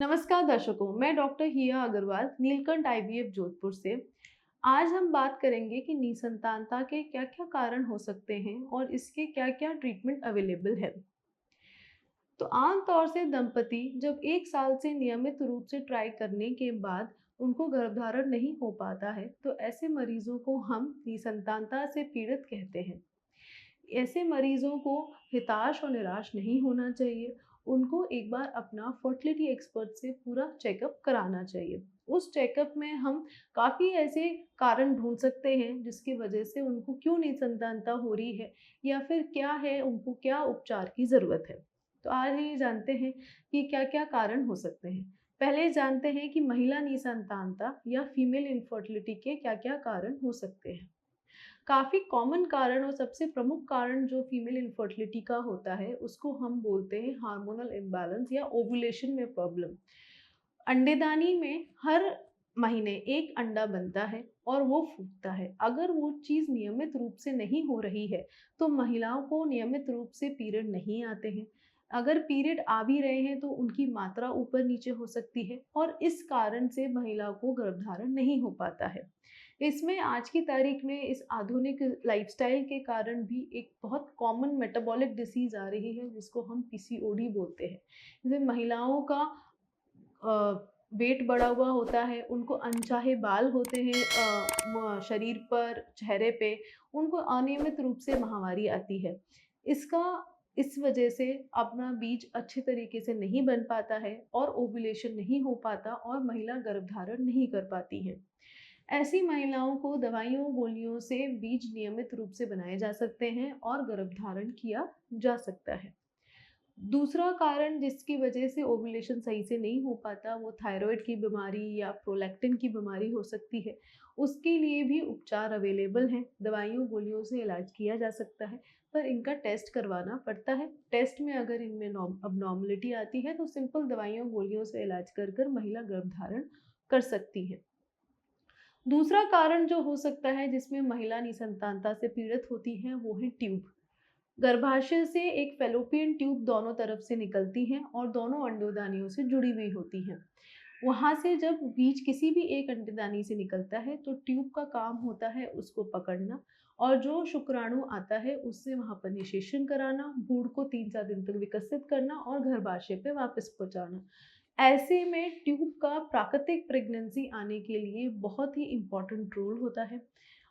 नमस्कार दर्शकों, मैं डॉक्टर हिया अग्रवाल नीलकंठ आईवीएफ जोधपुर से। आज हम बात करेंगे कि निसंतानता के क्या-क्या कारण हो सकते हैं और इसके क्या-क्या ट्रीटमेंट अवेलेबल है। तो आम तौर से दंपति जब 1 साल से नियमित रूप से ट्राई करने के बाद उनको गर्भधारण नहीं हो पाता है, तो ऐसे मरीजों को हम निसंतानता से पीड़ित कहते हैं। ऐसे मरीजों को हताश और निराश नहीं होना चाहिए। उनको एक बार अपना फर्टिलिटी एक्सपर्ट से पूरा चेकअप कराना चाहिए। उस चेकअप में हम काफ़ी ऐसे कारण ढूँढ सकते हैं जिसकी वजह से उनको क्यों निसंतानता हो रही है या फिर क्या है, उनको क्या उपचार की ज़रूरत है। तो आज ये जानते हैं कि क्या-क्या कारण हो सकते हैं। पहले जानते हैं कि महिला निसंतानता या फीमेल इनफर्टिलिटी के क्या-क्या कारण हो सकते हैं। काफ़ी कॉमन कारण और सबसे प्रमुख कारण जो फीमेल इनफर्टिलिटी का होता है, उसको हम बोलते हैं हार्मोनल इम्बैलेंस या ओव्यूलेशन में प्रॉब्लम। अंडेदानी में हर महीने 1 अंडा बनता है और वो फूटता है। अगर वो चीज़ नियमित रूप से नहीं हो रही है, तो महिलाओं को नियमित रूप से पीरियड नहीं आते हैं। अगर पीरियड आ भी रहे हैं, तो उनकी मात्रा ऊपर-नीचे हो सकती है और इस कारण से महिला को गर्भधारण नहीं हो पाता है। इसमें आज की तारीख में इस आधुनिक लाइफ़स्टाइल के कारण भी एक बहुत कॉमन मेटाबॉलिक डिसीज़ आ रही है, जिसको हम पीसीओडी बोलते हैं। जैसे महिलाओं का वेट बढ़ा हुआ होता है, उनको अनचाहे बाल होते हैं शरीर पर, चेहरे पे, उनको अनियमित रूप से माहवारी आती है। इसका इस वजह से अपना बीज अच्छे तरीके से नहीं बन पाता है और ओव्यूलेशन नहीं हो पाता और महिला गर्भधारण नहीं कर पाती है। ऐसी महिलाओं को दवाइयों, गोलियों से बीज नियमित रूप से बनाए जा सकते हैं और गर्भधारण किया जा सकता है। दूसरा कारण जिसकी वजह से ओव्यूलेशन सही से नहीं हो पाता, वो थायरॉइड की बीमारी या प्रोलैक्टिन की बीमारी हो सकती है। उसके लिए भी उपचार अवेलेबल हैं, दवाइयों, गोलियों से इलाज किया जा सकता है, पर इनका टेस्ट करवाना पड़ता है। टेस्ट में अगर इनमें अबनॉर्मलिटी आती है, तो सिंपल दवाइयों, गोलियों से इलाज कर कर महिला गर्भधारण कर सकती है। दूसरा कारण जो हो सकता है जिसमें महिला निसंतानता से पीड़ित होती है, वो है ट्यूब। गर्भाशय से एक फैलोपियन ट्यूब दोनों तरफ से निकलती हैं और दोनों अंडोदानियों से जुड़ी हुई होती हैं। वहाँ से जब बीज किसी भी एक अंडदानी से निकलता है, तो ट्यूब का काम होता है उसको पकड़ना और जो शुक्राणु आता है उससे वहाँ पर निषेचन कराना, भ्रूण को 3-4 दिन तक विकसित करना और गर्भाशय पे वापस पहुँचाना। ऐसे में ट्यूब का प्राकृतिक प्रेगनेंसी आने के लिए बहुत ही इम्पोर्टेंट रोल होता है।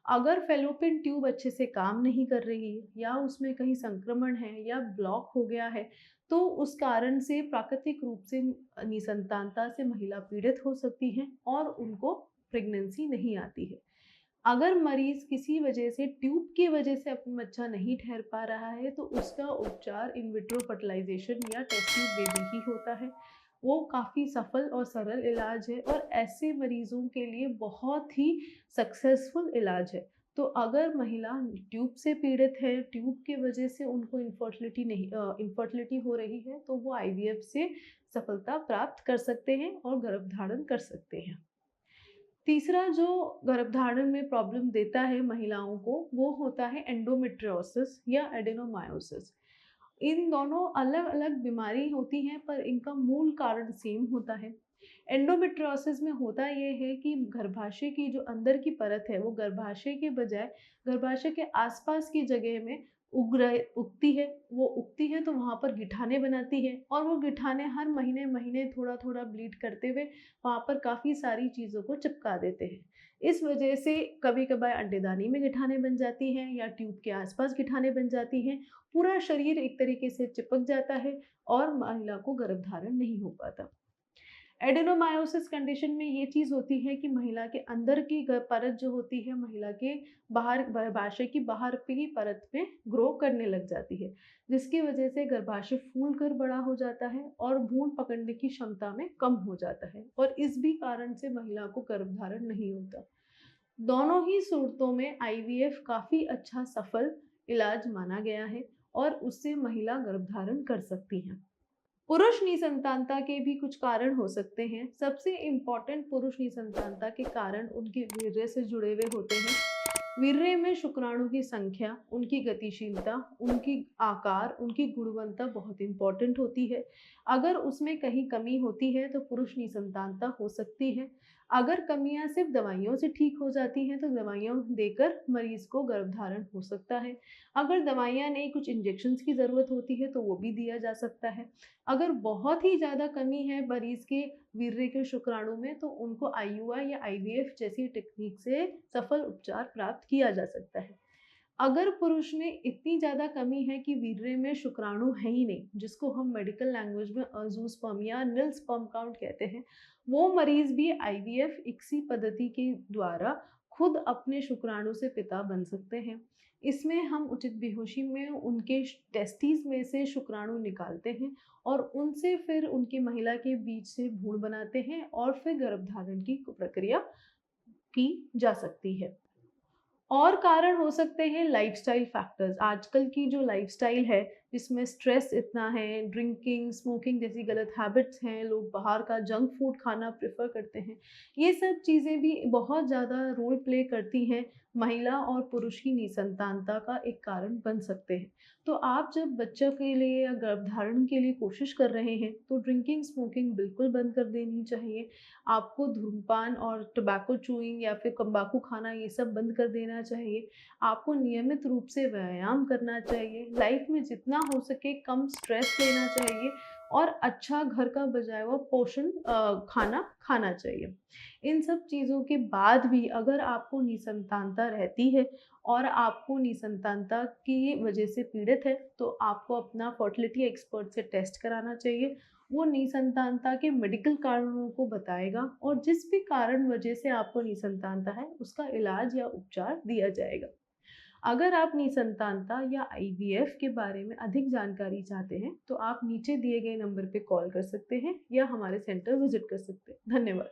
अगर फैलोपियन ट्यूब अच्छे से काम नहीं कर रही है या उसमें कहीं संक्रमण है या ब्लॉक हो गया है, तो उस कारण से प्राकृतिक रूप से निसंतानता से महिला पीड़ित हो सकती है और उनको प्रेगनेंसी नहीं आती है। अगर मरीज़ किसी वजह से ट्यूब की वजह से अपना बच्चा नहीं ठहर पा रहा है, तो उसका उपचार इन विट्रो फर्टिलाइज़ेशन या टेस्ट ट्यूब बेबी ही होता है। वो काफ़ी सफल और सरल इलाज है और ऐसे मरीज़ों के लिए बहुत ही सक्सेसफुल इलाज है। तो अगर महिला ट्यूब से पीड़ित है, ट्यूब की वजह से उनको इनफर्टिलिटी हो रही है, तो वो आईवीएफ से सफलता प्राप्त कर सकते हैं और गर्भधारण कर सकते हैं। तीसरा जो गर्भधारण में प्रॉब्लम देता है महिलाओं को, वो होता है एंडोमेट्रियोसिस या एडेनोमायोसिस। इन दोनों अलग-अलग बीमारी होती हैं, पर इनका मूल कारण सेम होता है। एंडोमेट्रियोसिस में होता ये है कि गर्भाशय की जो अंदर की परत है, वो गर्भाशय के बजाय गर्भाशय के आस-पास की जगह में उगती है। वो उगती है तो वहाँ पर गिठाने बनाती है और वो गिठाने हर महीने-महीने थोड़ा-थोड़ा ब्लीड करते हुए वहाँ पर काफ़ी सारी चीज़ों को चिपका देते हैं। इस वजह से कभी-कभार अंडेदानी में गिठाने बन जाती हैं या ट्यूब के आस-पास गिठाने बन जाती हैं। पूरा शरीर एक तरीके से चिपक जाता है और महिला को गर्भधारण नहीं हो पाता। एडेनोमायोसिस कंडीशन में ये चीज़ होती है कि महिला के अंदर की परत जो होती है, महिला के बाहर गर्भाशय की बाहर पे ही परत में ग्रो करने लग जाती है, जिसकी वजह से गर्भाशय फूल कर बड़ा हो जाता है और भ्रूण पकड़ने की क्षमता में कम हो जाता है और इस भी कारण से महिला को गर्भधारण नहीं होता। दोनों ही सूरतों में आईवीएफ काफ़ी अच्छा सफल इलाज माना गया है और उससे महिला गर्भधारण कर सकती हैं। पुरुष निसंतानता के भी कुछ कारण हो सकते हैं। सबसे इम्पोर्टेंट पुरुष निसंतानता के कारण उनके वीर्य से जुड़े हुए होते हैं। वीर्य में शुक्राणु की संख्या, उनकी गतिशीलता, उनकी आकार, उनकी गुणवत्ता बहुत इंपॉर्टेंट होती है। अगर उसमें कहीं कमी होती है तो पुरुष निसंतानता हो सकती है। अगर कमियां सिर्फ दवाइयों से ठीक हो जाती हैं तो दवाइयां देकर मरीज को गर्भधारण हो सकता है। अगर दवाइयां नहीं, कुछ इंजेक्शंस की ज़रूरत होती है तो वो भी दिया जा सकता है। अगर बहुत ही ज़्यादा कमी है मरीज के वीर्य के शुक्राणु में तो उनको आईयूआई या आईवीएफ जैसी टेक्निक से सफल उपचार प्राप्त किया जा सकता है। अगर पुरुष में इतनी ज़्यादा कमी है कि वीर्य में शुक्राणु है ही नहीं, जिसको हम मेडिकल लैंग्वेज में अज़ूस्पर्म या निल स्पर्म काउंट कहते हैं, वो मरीज भी आईवीएफ इक्सी पद्धति के द्वारा खुद अपने शुक्राणु से पिता बन सकते हैं। इसमें हम उचित बेहोशी में उनके टेस्टिस में से शुक्राणु निकालते हैं और उनसे फिर उनकी महिला के बीच से भ्रूण बनाते हैं और फिर गर्भधारण की प्रक्रिया की जा सकती है। और कारण हो सकते हैं लाइफस्टाइल फैक्टर्स। आजकल की जो लाइफस्टाइल है जिसमें स्ट्रेस इतना है, ड्रिंकिंग, स्मोकिंग जैसी गलत हैबिट्स हैं, लोग बाहर का जंक फूड खाना प्रेफर करते हैं, ये सब चीज़ें भी बहुत ज़्यादा रोल प्ले करती हैं, महिला और पुरुष की निसंतानता का एक कारण बन सकते हैं। तो आप जब बच्चों के लिए या गर्भधारण के लिए कोशिश कर रहे हैं तो ड्रिंकिंग, स्मोकिंग बिल्कुल बंद कर देनी चाहिए। आपको धूम्रपान और टोबैको चूइंग या फिर तंबाकू खाना ये सब बंद कर देना चाहिए। आपको नियमित रूप से व्यायाम करना चाहिए। लाइफ में जितना हो सके कम स्ट्रेस लेना चाहिए और अच्छा घर का बजाया हुआ पोषण खाना खाना चाहिए। इन सब चीज़ों के बाद भी अगर आपको निसंतानता रहती है और आपको निसंतानता की वजह से पीड़ित है तो आपको अपना फर्टिलिटी एक्सपर्ट से टेस्ट कराना चाहिए। वो निसंतानता के मेडिकल कारणों को बताएगा और जिस भी कारण वजह से आपको निसंतानता है उसका इलाज या उपचार दिया जाएगा। अगर आप निसंतानता या आईवीएफ के बारे में अधिक जानकारी चाहते हैं तो आप नीचे दिए गए नंबर पे कॉल कर सकते हैं या हमारे सेंटर विजिट कर सकते हैं। धन्यवाद।